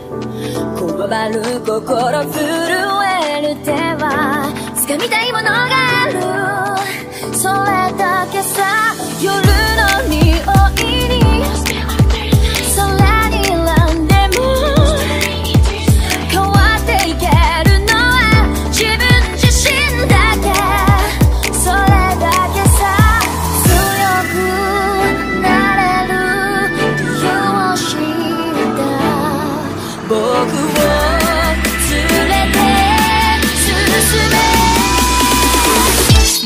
こわばる心震える手は掴みたいものがある、それだけさ。夜の匂いに空にランでも変わっていけるのは自分自身だけ、それだけさ。強くなれる理由を知った僕を連れて進め、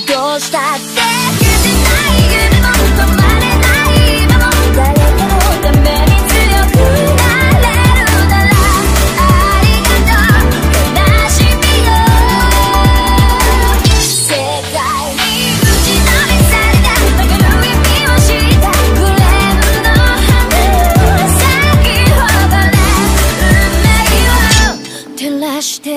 どうしたって消せない夢も止まれない今も誰かのために強くなれるならありがとう悲しみよ。世界に打ちのめされた曲がる意味を知ったグレーの花咲き誇れ運命を照らして。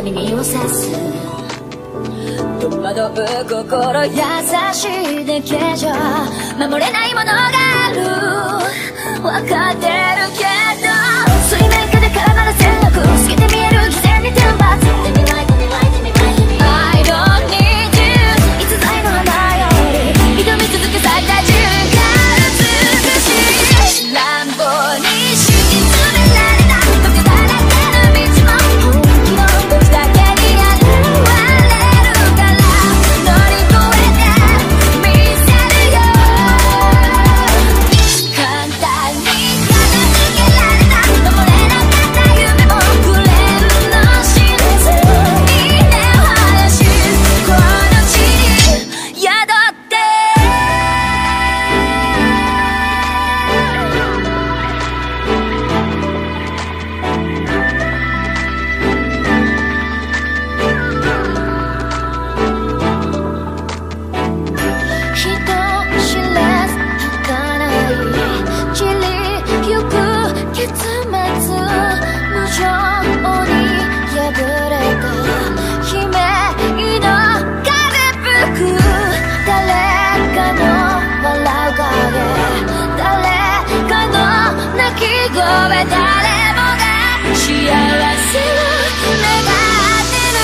耳をさす戸惑う心優しいだけじゃ守れないものがある、分かってるけど水面下で絡まる戦略透けて見える偽善に天罰 I don't need you 逸材の花より挑み続け咲いた純が美しい乱暴に敷き詰められた時だらけの道も本気の時だけに現れるから乗り越えてみせるよ。簡単に片付けられた守れなかった夢もくれるの知れずに根を張らしこの地に宿って人知れず儚い散りゆく結末無情に破れた悲鳴の風吹く誰かの笑う影誰かの泣き声誰もが幸せを願ってる、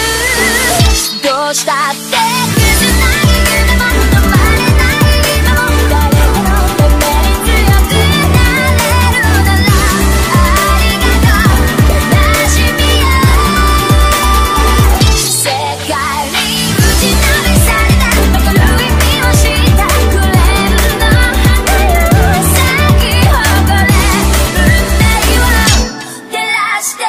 どうしたって消せない夢も止まれない今も誰かのために強くなれるならありがとう悲しみよ。世界に打ちのめされた分かる意味を知ったグレーの花よ咲き誇れ運命を照らして。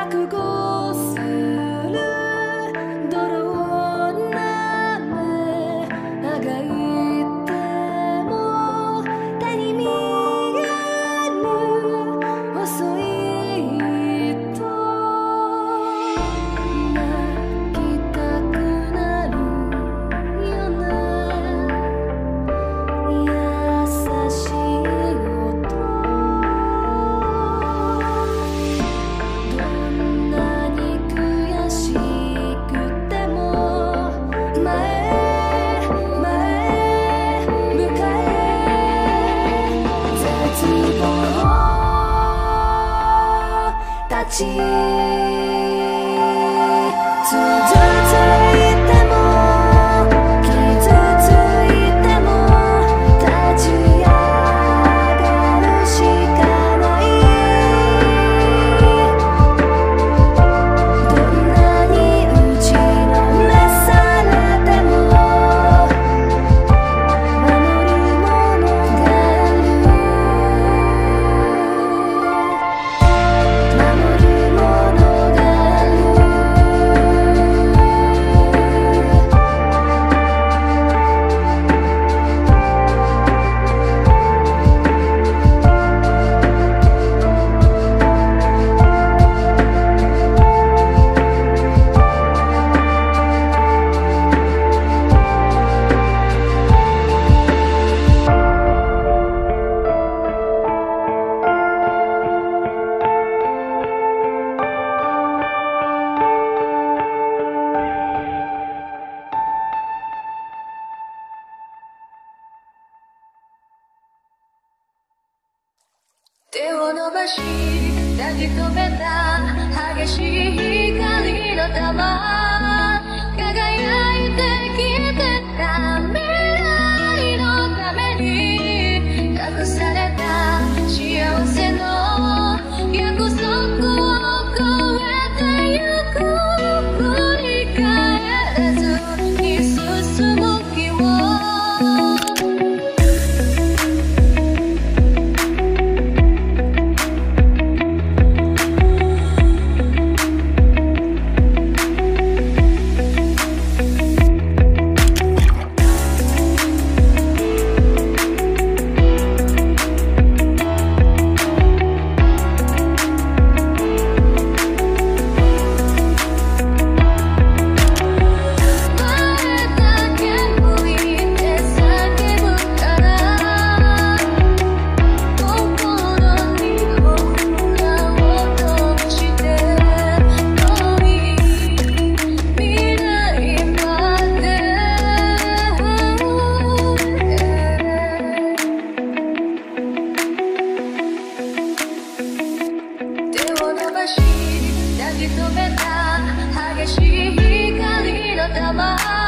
覚悟する泥な目あがいても手に見えぬ遅いと泣きたくなるよね優しい音どんなに悔しくても前へ前へ向かえ絶望立ち傷ついても傷ついても立ち上がるしかないどんなに打ちのめされても守るものがある守るものがある手を伸ばし抱き留めた激しい光の玉輝いて消えてた未来のために隠された幸せの約束を超えてゆく振り返らずに進む日を抱き留めた激しい光の玉